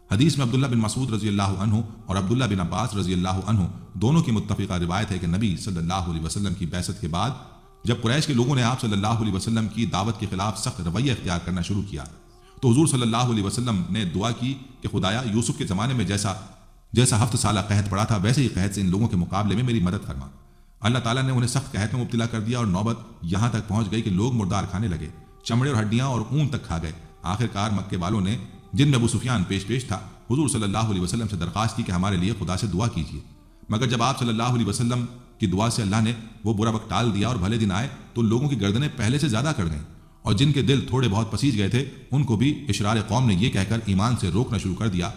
حدیث میں عبداللہ بن مسعود رضی اللہ عنہ اور عبداللہ بن عباس رضی اللہ عنہ دونوں کی متفقہ روایت ہے کہ نبی صلی اللہ علیہ وسلم کی بعثت کے بعد جب قریش کے لوگوں نے آپ صلی اللہ علیہ وسلم کی دعوت کے خلاف سخت رویہ اختیار کرنا شروع کیا تو حضور صلی اللہ علیہ وسلم نے دعا کی کہ خدایا یوسف کے زمانے میں جیسا 7 سالہ قحط پڑا تھا ویسے ہی قحط سے ان لوگوں کے مقابلے میں میری مدد فرما۔ اللہ تعالیٰ نے انہیں سخت قحط میں مبتلا کر دیا اور نوبت یہاں تک پہنچ گئی کہ لوگ مردار کھانے لگے، چمڑے اور ہڈیاں اور اون تک کھا گئے۔ آخرکار مکے والوں نے جن میں ابو سفیان پیش تھا حضور صلی اللہ علیہ وسلم سے درخواست کی کہ ہمارے لیے خدا سے دعا کیجیے، مگر جب آپ صلی اللہ علیہ وسلم کی دعا سے اللہ نے وہ برا وقت ٹال دیا اور بھلے دن آئے تو لوگوں کی گردنیں پہلے سے زیادہ کر گئیں، اور جن کے دل تھوڑے بہت پسیج گئے تھے ان کو بھی اشرار قوم نے یہ کہہ کر ایمان سے روکنا شروع کر دیا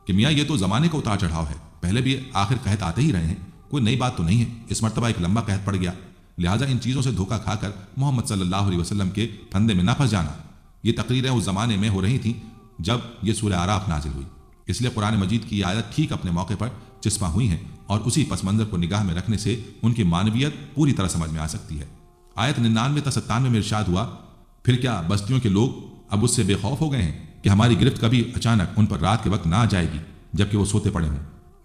کہ میاں یہ تو زمانے کا اتار چڑھاؤ ہے، پہلے بھی آخر قحط آتے ہی رہے ہیں، کوئی نئی بات تو نہیں ہے، اس مرتبہ ایک لمبا قحط پڑ گیا، لہٰذا ان چیزوں سے دھوکہ کھا کر محمد صلی اللہ علیہ وسلم کے پھندے میں نہ پھنس جانا۔ یہ تقریریں اس زمانے میں ہو رہی تھیں جب یہ سورہ اعراف نازل ہوئی۔ اس لیے قرآن مجید کی آیت ٹھیک اپنے موقع پر چسپاں ہوئی ہیں اور اسی پس منظر کو نگاہ میں رکھنے سے ان کی معنویت پوری طرح سمجھ میں آ سکتی ہے۔ آیت 99 تا 97 میں ارشاد ہوا، پھر کیا بستیوں کے لوگ اب اس سے بے خوف ہو گئے ہیں کہ ہماری گرفت کبھی اچانک ان پر رات کے وقت نہ آ جائے گی جبکہ وہ سوتے پڑے ہوں؟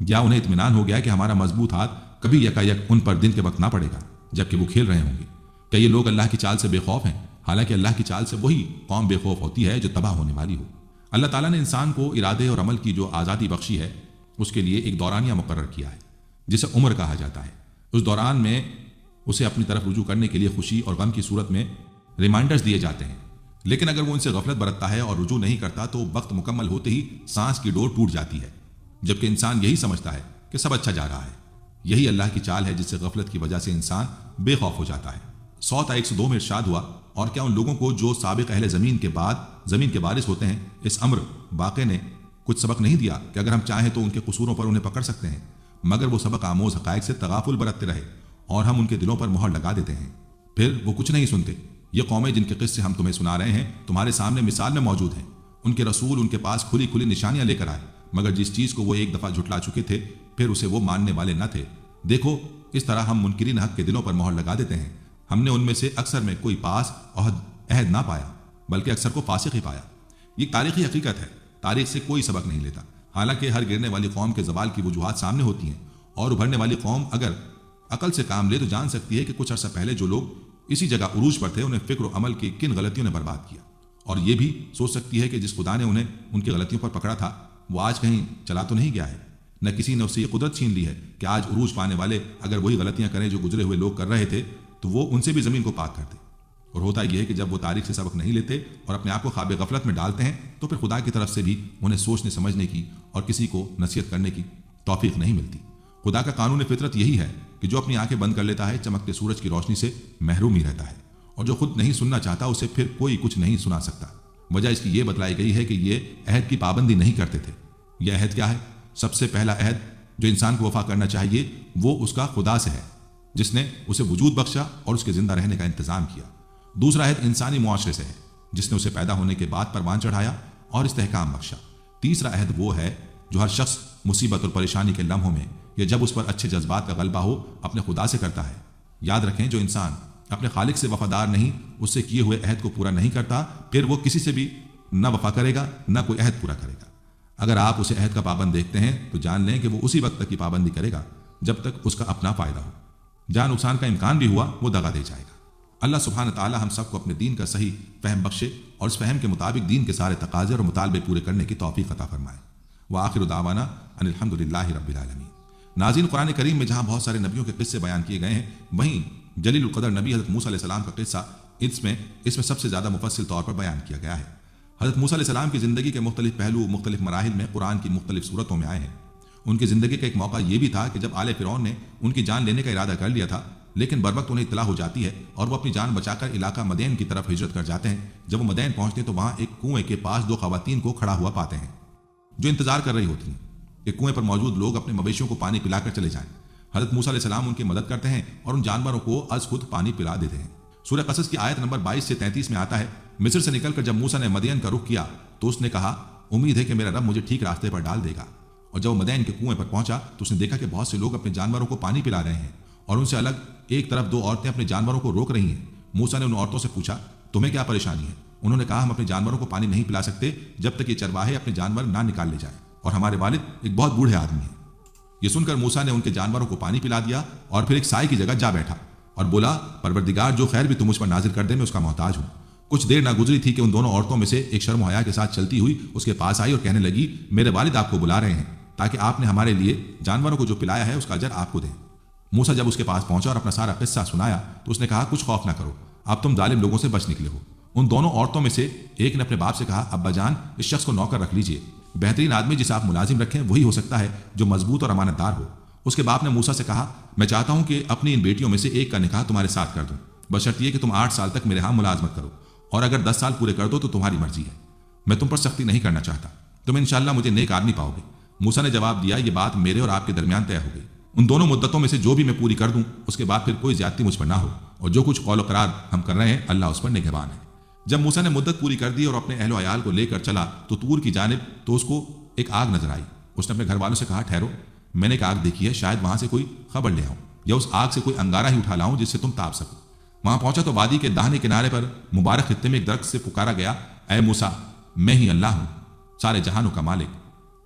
یا انہیں اطمینان ہو گیا کہ ہمارا مضبوط ہاتھ کبھی یکایک ان پر دن کے وقت نہ پڑے گا جبکہ وہ کھیل رہے ہوں گے؟ کیا یہ لوگ اللہ کی چال سے بے خوف ہیں؟ حالانکہ اللہ کی چال سے وہی قوم بے خوف ہوتی ہے جو تباہ ہونے والی ہو۔ اللہ تعالیٰ نے انسان کو ارادے اور عمل کی جو آزادی بخشی ہے اس کے لیے ایک دورانیہ مقرر کیا ہے جسے عمر کہا جاتا ہے۔ اس دوران میں اسے اپنی طرف رجوع کرنے کے لیے خوشی اور غم کی صورت میں ریمائنڈرز دیے جاتے ہیں، لیکن اگر وہ ان سے غفلت برتتا ہے اور رجوع نہیں کرتا تو وقت مکمل ہوتے ہی سانس کی ڈور ٹوٹ جاتی ہے، جبکہ انسان یہی سمجھتا ہے کہ سب اچھا جا رہا ہے۔ یہی اللہ کی چال ہے جس سے غفلت کی وجہ سے انسان بے خوف ہو جاتا ہے۔ 100 تا 102 میں ارشاد ہوا، اور کیا ان لوگوں کو جو سابق اہل زمین کے بعد زمین کے وارث ہوتے ہیں اس امر واقع نے کچھ سبق نہیں دیا کہ اگر ہم چاہیں تو ان کے قصوروں پر انہیں پکڑ سکتے ہیں، مگر وہ سبق آموز حقائق سے تغافل برتتے رہے اور ہم ان کے دلوں پر مہر لگا دیتے ہیں، پھر وہ کچھ نہیں سنتے۔ یہ قومیں جن کے قصے ہم تمہیں سنا رہے ہیں تمہارے سامنے مثال میں موجود ہیں۔ ان کے رسول ان کے پاس کھلی کھلی نشانیاں لے کر آئے، مگر جس چیز کو وہ ایک دفعہ جھٹلا چکے تھے پھر اسے وہ ماننے والے نہ تھے۔ دیکھو اس طرح ہم منکرین حق کے دلوں پر مہر لگا دیتے ہیں۔ ہم نے ان میں سے اکثر میں کوئی پاس عہد نہ پایا بلکہ اکثر کو فاسق ہی پایا۔ یہ تاریخی حقیقت ہے، تاریخ سے کوئی سبق نہیں لیتا۔ حالانکہ ہر گرنے والی قوم کے زوال کی وجوہات سامنے ہوتی ہیں، اور ابھرنے والی قوم اگر عقل سے کام لے تو جان سکتی ہے کہ کچھ عرصہ پہلے جو لوگ اسی جگہ عروج پر تھے انہیں فکر و عمل کی کن غلطیوں نے برباد کیا، اور یہ بھی سوچ سکتی ہے کہ جس خدا نے انہیں ان کی غلطیوں پر پکڑا تھا وہ آج کہیں چلا تو نہیں گیا ہے۔ نہ کسی نے اس سے یہ قدرت چھین لی ہے کہ آج عروج پانے والے اگر وہی غلطیاں کریں جو گزرے ہوئے لوگ کر رہے تھے تو وہ ان سے بھی زمین کو پاک کرتے۔ اور ہوتا یہ ہے کہ جب وہ تاریخ سے سبق نہیں لیتے اور اپنے آپ کو خواب غفلت میں ڈالتے ہیں تو پھر خدا کی طرف سے بھی انہیں سوچنے سمجھنے کی اور کسی کو نصیحت کرنے کی توفیق نہیں ملتی۔ خدا کا قانون فطرت یہی ہے کہ جو اپنی آنکھیں بند کر لیتا ہے چمکتے سورج کی روشنی سے محروم ہی رہتا ہے، اور جو خود نہیں سننا چاہتا اسے پھر کوئی کچھ نہیں سنا سکتا۔ وجہ اس کی یہ بتلائی گئی ہے کہ یہ عہد کی پابندی نہیں کرتے تھے۔ یہ عہد کیا ہے؟ سب سے پہلا عہد جو انسان کو وفا کرنا چاہیے وہ اس کا خدا سے ہے جس نے اسے وجود بخشا اور اس کے زندہ رہنے کا انتظام کیا۔ دوسرا عہد انسانی معاشرے سے ہے جس نے اسے پیدا ہونے کے بعد پروان چڑھایا اور استحکام بخشا۔ تیسرا عہد وہ ہے جو ہر شخص مصیبت اور پریشانی کے لمحوں میں یا جب اس پر اچھے جذبات کا غلبہ ہو اپنے خدا سے کرتا ہے۔ یاد رکھیں جو انسان اپنے خالق سے وفادار نہیں، اس سے کیے ہوئے عہد کو پورا نہیں کرتا، پھر وہ کسی سے بھی نہ وفا کرے گا نہ کوئی عہد پورا کرے گا۔ اگر آپ اسے عہد کا پابند دیکھتے ہیں تو جان لیں کہ وہ اسی وقت تک کی پابندی کرے گا جب تک اس کا اپنا فائدہ ہو۔ جہاں نقصان کا امکان بھی ہوا وہ دغا دے جائے گا۔ اللہ سبحانہ تعالی ہم سب کو اپنے دین کا صحیح فہم بخشے اور اس فہم کے مطابق دین کے سارے تقاضے اور مطالبے پورے کرنے کی توفیق عطا فرمائے۔ وآخر دعوانا ان الحمدللہ رب العالمین۔ ناظرین، قرآن کریم میں جہاں بہت سارے نبیوں کے قصے بیان کیے گئے ہیں وہیں جلیل القدر نبی حضرت موسیٰ علیہ السلام کا قصہ اس میں سب سے زیادہ مفصل طور پر بیان کیا گیا ہے۔ حضرت موسیٰ علیہ السلام کی زندگی کے مختلف پہلو مختلف مراحل میں قرآن کی مختلف صورتوں میں آئے ہیں۔ ان کی زندگی کا ایک موقع یہ بھی تھا کہ جب آل فرعون نے ان کی جان لینے کا ارادہ کر لیا تھا، لیکن بروقت انہیں اطلاع ہو جاتی ہے اور وہ اپنی جان بچا کر علاقہ مدین کی طرف ہجرت کر جاتے ہیں۔ جب وہ مدین پہنچتے ہیں تو وہاں ایک کنویں کے پاس دو خواتین کو کھڑا ہوا پاتے ہیں جو انتظار کر رہی ہوتی ہیں کہ کنویں پر موجود لوگ اپنے مویشیوں کو پانی پلا کر چلے جائیں۔ حضرت موسیٰ علیہ السلام ان کی مدد کرتے ہیں اور ان جانوروں کو از خود پانی پلا دیتے ہیں۔ سورہ قصص کی آیت نمبر 22 سے 33 میں آتا ہے، مصر سے نکل کر جب موسیٰ نے مدین کا رخ کیا تو اس نے کہا امید ہے کہ میرا رب مجھے ٹھیک راستے پر ڈال دے گا۔ اور جب وہ مدین کے کنویں پر پہنچا تو اس نے دیکھا کہ بہت سے لوگ اپنے جانوروں کو پانی پلا رہے ہیں اور ان سے الگ ایک طرف دو عورتیں اپنے جانوروں کو روک رہی ہیں۔ موسیٰ نے ان عورتوں سے پوچھا تمہیں کیا پریشانی ہے؟ انہوں نے کہا ہم اپنے جانوروں کو پانی نہیں پلا سکتے جب تک یہ چرواہے اپنے جانور نہ نکال لے جائیں، اور ہمارے والد ایک بہت بوڑھے آدمی ہیں۔ یہ سن کر موسیٰ نے ان کے جانوروں کو پانی پلا دیا اور پھر ایک سائے کی جگہ جا بیٹھا اور بولا پروردگار جو خیر بھی تم مجھ پر نازل کر دے میں اس کا محتاج ہوں۔ کچھ دیر نہ گزری تھی کہ ان دونوں عورتوں میں سے ایک شرم و حیا کے ساتھ چلتی ہوئی اس کے پاس آئی اور کہنے لگی میرے والد آپ کو بلا رہے ہیں تاکہ آپ نے ہمارے لیے جانوروں کو جو پلایا ہے اس کا اجر آپ کو دیں۔ موسیٰ جب اس کے پاس پہنچا اور اپنا سارا قصہ سنایا تو اس نے کہا کچھ خوف نہ کرو، اب تم ظالم لوگوں سے بچ نکلے ہو۔ ان دونوں عورتوں میں سے ایک نے اپنے باپ سے کہا ابا جان اس شخص کو نوکر رکھ لیجئے، بہترین آدمی جسے آپ ملازم رکھیں وہی ہو سکتا ہے جو مضبوط اور امانت دار ہو۔ اس کے باپ نے موسیٰ سے کہا میں چاہتا ہوں کہ اپنی ان بیٹیوں میں سے ایک کا نکاح تمہارے ساتھ کر دوں، بشرط یہ کہ تم 8 سال تک میرے ہاں ملازمت کرو، اور اگر 10 سال پورے کر دو تو تمہاری مرضی ہے، میں تم پر سختی نہیں کرنا چاہتا، تم انشاءاللہ مجھے نیک آدمی پاؤ گے۔ موسیٰ نے جواب دیا یہ بات میرے اور آپ کے درمیان طے ہو گئی، ان دونوں مدتوں میں سے جو بھی میں پوری کر دوں اس کے بعد پھر کوئی زیادتی مجھ پر نہ ہو، اور جو کچھ قول و قرار ہم کر رہے ہیں اللہ اس پر نگہبان ہے۔ جب موسیٰ نے مدت پوری کر دی اور اپنے اہل و عیال کو لے کر چلا تو طور کی جانب تو اس کو ایک آگ نظر آئی۔ اس نے اپنے گھر والوں سے کہا ٹھہرو، میں نے ایک آگ دیکھی ہے، شاید وہاں سے کوئی خبر لے آؤں یا اس آگ سے کوئی انگارہ ہی اٹھا لاؤں جس سے تم تاپ سکو۔ وہاں پہنچا تو وادی کے داہنے کنارے پر مبارک خطے میں ایک درخت سے پکارا گیا، اے موسیٰ، میں ہی اللہ ہوں، سارے جہانوں کا مالک۔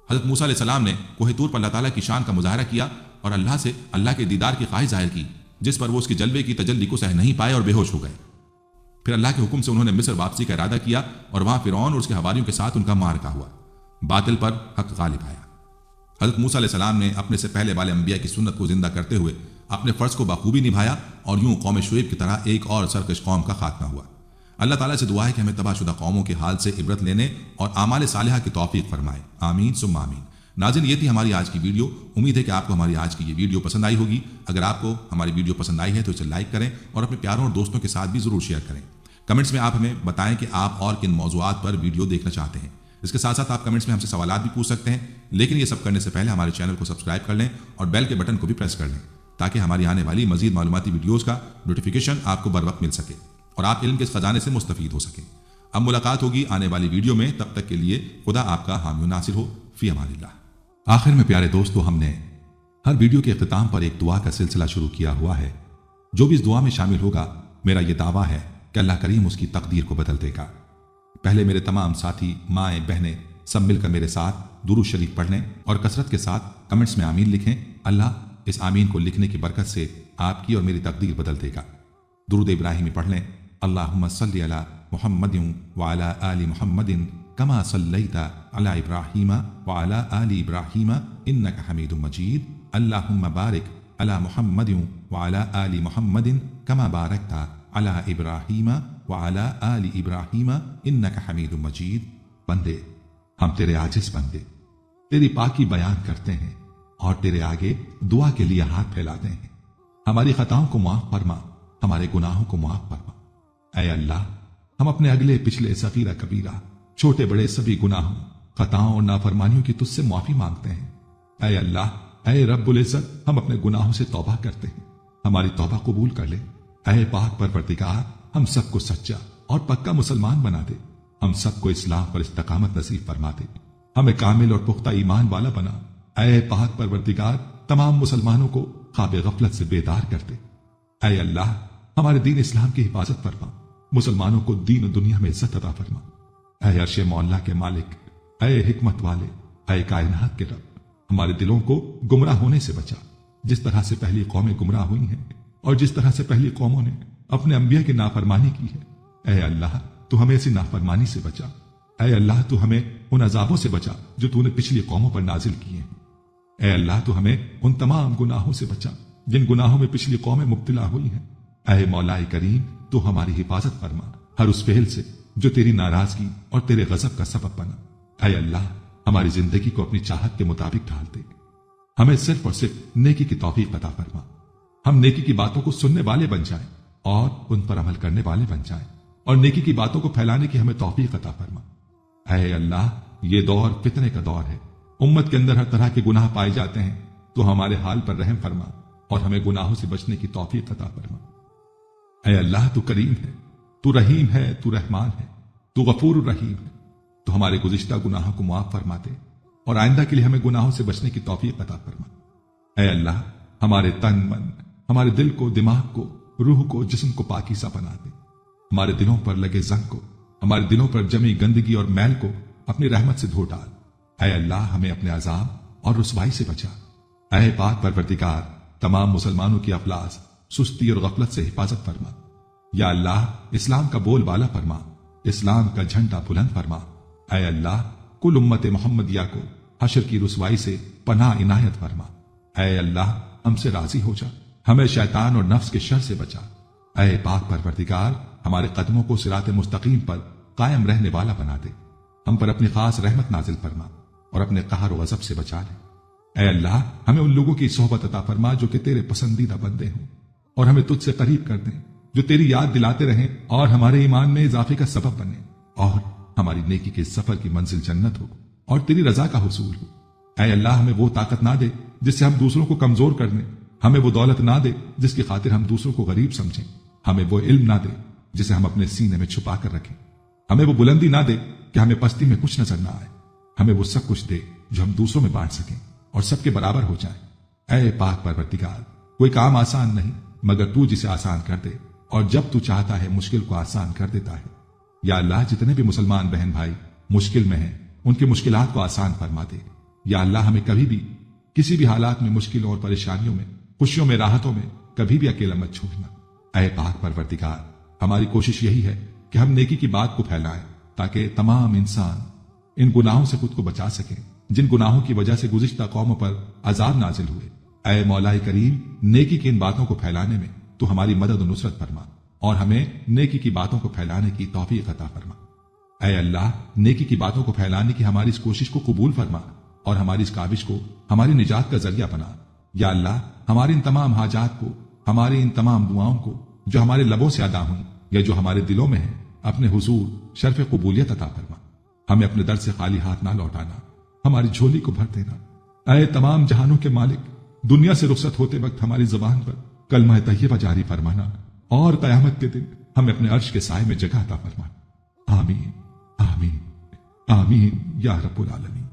حضرت موسیٰ علیہ السلام نے کوہ طور پر اللہ تعالیٰ کی شان کا مظاہرہ کیا اور اللہ سے اللہ کے دیدار کی خواہش ظاہر کی، جس پر وہ اس کی جلوے کی تجلی کو سہ نہیں پائے اور بے ہوش ہو گئے۔ پھر اللہ کے حکم سے انہوں نے مصر واپسی کا ارادہ کیا اور وہاں فرعون اور اس کے حواریوں کے ساتھ ان کا معرکہ ہوا۔ باطل پر حق غالب آیا۔ حضرت موسیٰ علیہ السلام نے اپنے سے پہلے والے انبیاء کی سنت کو زندہ کرتے ہوئے اپنے فرض کو بخوبی نبھایا اور یوں قوم شعیب کی طرح ایک اور سرکش قوم کا خاتمہ ہوا۔ اللہ تعالیٰ سے دعا ہے کہ ہمیں تباہ شدہ قوموں کے حال سے عبرت لینے اور اعمال صالحہ کی توفیق فرمائے، آمین ثم آمین۔ ناظرین، یہ تھی ہماری آج کی ویڈیو۔ امید ہے کہ آپ کو ہماری آج کی یہ ویڈیو پسند آئی ہوگی۔ اگر آپ کو ہماری ویڈیو پسند آئی ہے تو اسے لائک کریں اور اپنے پیاروں اور دوستوں کے ساتھ بھی ضرور شیئر کریں۔ کمنٹس میں آپ ہمیں بتائیں کہ آپ اور کن موضوعات پر ویڈیو دیکھنا چاہتے ہیں۔ اس کے ساتھ ساتھ آپ کمنٹس میں ہم سے سوالات بھی پوچھ سکتے ہیں، لیکن یہ سب کرنے سے پہلے ہمارے چینل کو سبسکرائب کر لیں اور بیل کے بٹن کو بھی پریس کر لیں تاکہ ہماری آنے والی مزید معلوماتی ویڈیوز کا نوٹیفیکیشن آپ کو بر وقت مل سکے اور آپ علم کے اس خزانے سے مستفید ہو سکیں۔ اب ملاقات ہوگی آنے والی ویڈیو میں، تب تک کے لیے خدا آپ کا حامی و ناصر ہو، فی امان اللہ۔ آخر میں پیارے دوستو، ہم نے ہر ویڈیو کے اختتام پر ایک دعا کا سلسلہ شروع کیا ہوا ہے۔ جو بھی اس دعا میں شامل ہوگا، میرا یہ دعویٰ ہے کہ اللہ کریم اس کی تقدیر کو بدل دے گا۔ پہلے میرے تمام ساتھی، مائیں، بہنیں سب مل کر میرے ساتھ درود شریف پڑھ لیں اور کثرت کے ساتھ کمنٹس میں آمین لکھیں۔ اللہ اس آمین کو لکھنے کی برکت سے آپ کی اور میری تقدیر بدل دے گا۔ درود ابراہیمی پڑھ لیں، اللہم صلی علی محمد وعلی آل محمد کما صلیت علی ابراہیم وعلی آل ابراہیم انک حمید مجید، اللہم بارک علی محمد وعلی آل محمد کما بارکت علی ابراہیم وعلی آل ابراہیم انک حمید مجید۔ بندے، ہم تیرے عاجز بندے تیری پاکی بیان کرتے ہیں اور تیرے آگے دعا کے لیے ہاتھ پھیلاتے ہیں۔ ہماری خطاؤں کو معاف فرما، ہمارے گناہوں کو معاف فرما۔ اے اللہ، ہم اپنے اگلے پچھلے صغیرہ کبیرہ، چھوٹے بڑے سبھی گناہوں، خطاؤں اور نافرمانیوں کی تجھ سے معافی مانگتے ہیں۔ اے اللہ، اے رب العزت، ہم اپنے گناہوں سے توبہ کرتے ہیں، ہماری توبہ قبول کر لے۔ اے پاک پروردگار، ہم سب کو سچا اور پکا مسلمان بنا دے، ہم سب کو اسلام پر استقامت نصیب فرما دے، ہمیں کامل اور پختہ ایمان والا بنا۔ اے پاک پروردگار، تمام مسلمانوں کو خواب غفلت سے بیدار کر دے۔ اے اللہ، ہمارے دین اسلام کی حفاظت فرما، مسلمانوں کو دین و دنیا میں عزت عطا فرما۔ اے عرش مولا کے مالک، اے حکمت والے، اے کائنات کے رب، ہمارے دلوں کو گمراہ ہونے سے بچا، جس طرح سے پہلی قومیں گمراہ ہوئی ہیں اور جس طرح سے پہلی قوموں نے اپنے انبیاء کی نافرمانی کی ہے۔ اے اللہ، تو ہمیں ایسی نافرمانی سے بچا۔ اے اللہ، تو ہمیں ان عذابوں سے بچا جو تو نے پچھلی قوموں پر نازل کیے ہیں۔ اے اللہ، تو ہمیں ان تمام گناہوں سے بچا جن گناہوں میں پچھلی قومیں مبتلا ہوئی ہیں۔ اے مولا کریم، تو ہماری حفاظت فرما ہر اس فعل سے جو تیری ناراضگی اور تیرے غضب کا سبب بنا۔ اے اللہ، ہماری زندگی کو اپنی چاہت کے مطابق ڈھال دے، ہمیں صرف اور صرف نیکی کی توفیق عطا فرما، ہم نیکی کی باتوں کو سننے والے بن جائیں اور ان پر عمل کرنے والے بن جائیں، اور نیکی کی باتوں کو پھیلانے کی ہمیں توفیق عطا فرما۔ اے اللہ، یہ دور فتنے کا دور ہے، امت کے اندر ہر طرح کے گناہ پائے جاتے ہیں، تو ہمارے حال پر رحم فرما اور ہمیں گناہوں سے بچنے کی توفیق عطا فرما۔ اے اللہ، تو کریم ہے، تو رحیم ہے، تو رحمان ہے، تو غفور الرحیم ہے، تو ہمارے گزشتہ گناہوں کو معاف فرما دے اور آئندہ کے لیے ہمیں گناہوں سے بچنے کی توفیق عطا فرما۔ اے اللہ، ہمارے تن من، ہمارے دل کو، دماغ کو، روح کو، جسم کو پاکیزہ بنا دے، ہمارے دلوں پر لگے زنگ کو، ہمارے دلوں پر جمی گندگی اور میل کو اپنی رحمت سے دھو ڈال۔ اے اللہ، ہمیں اپنے عذاب اور رسوائی سے بچا۔ اے پاک پروردگار، تمام مسلمانوں کی افلاس، سستی اور غفلت سے حفاظت فرما۔ یا اللہ، اسلام کا بول بالا فرما، اسلام کا جھنڈا بلند فرما۔ اے اللہ، کل امت محمدیہ کو حشر کی رسوائی سے پناہ عنایت فرما۔ اے اللہ، ہم سے راضی ہو جا، ہمیں شیطان اور نفس کے شر سے بچا۔ اے پاک پروردگار، ہمارے قدموں کو صراط مستقیم پر قائم رہنے والا بنا دے، ہم پر اپنی خاص رحمت نازل فرما اور اپنے قہر و غضب سے بچا لے۔ اے اللہ، ہمیں ان لوگوں کی صحبت عطا فرما جو کہ تیرے پسندیدہ بندے ہوں اور ہمیں تجھ سے قریب کر دیں، جو تیری یاد دلاتے رہیں اور ہمارے ایمان میں اضافے کا سبب بنے، اور ہماری نیکی کے سفر کی منزل جنت ہو اور تیری رضا کا حصول ہو۔ اے اللہ، ہمیں وہ طاقت نہ دے جس سے ہم دوسروں کو کمزور کر دیں، ہمیں وہ دولت نہ دے جس کی خاطر ہم دوسروں کو غریب سمجھیں، ہمیں وہ علم نہ دے جسے ہم اپنے سینے میں چھپا کر رکھیں، ہمیں وہ بلندی نہ دے کہ ہمیں پستی میں کچھ نظر نہ آئے، ہمیں وہ سب کچھ دے جو ہم دوسروں میں بانٹ سکیں اور سب کے برابر ہو جائیں۔ اے پاک پروردگار، کوئی کام آسان نہیں مگر تو جسے آسان کر دے، اور جب تو چاہتا ہے مشکل کو آسان کر دیتا ہے۔ یا اللہ، جتنے بھی مسلمان بہن بھائی مشکل میں ہیں ان کی مشکلات کو آسان فرما دے۔ یا اللہ، ہمیں کبھی بھی کسی بھی حالات میں مشکلوں اور پریشانیوں میں، خوشیوں میں، راحتوں میں کبھی بھی اکیلا مت چھوڑنا۔ اے پاک پروردگار، ہماری کوشش یہی ہے کہ ہم نیکی کی بات کو پھیلائیں تاکہ تمام انسان ان گناہوں سے خود کو بچا سکیں جن گناہوں کی وجہ سے گزشتہ قوموں پر عذاب نازل ہوئے۔ اے مولا کریم، نیکی کی ان باتوں کو پھیلانے میں تو ہماری مدد و نصرت فرما اور ہمیں نیکی کی باتوں کو پھیلانے کی توفیق عطا فرما۔ اے اللہ، نیکی کی باتوں کو پھیلانے کی ہماری اس کوشش کو قبول فرما اور ہماری اس کاوش کو ہماری نجات کا ذریعہ بنا۔ یا اللہ، ہماری ان تمام حاجات کو، ہماری ان تمام دعاؤں کو جو ہمارے لبوں سے ادا ہوئیں یا جو ہمارے دلوں میں ہیں، اپنے حضور شرف قبولیت عطا فرما۔ ہمیں اپنے در سے خالی ہاتھ نہ لوٹانا، ہماری جھولی کو بھر دینا۔ اے تمام جہانوں کے مالک، دنیا سے رخصت ہوتے وقت ہماری زبان پر کلمہ طیبہ جاری فرمانا اور قیامت کے دن ہمیں اپنے عرش کے سائے میں جگہ عطا فرما۔ آمین آمین آمین یا رب العالمین۔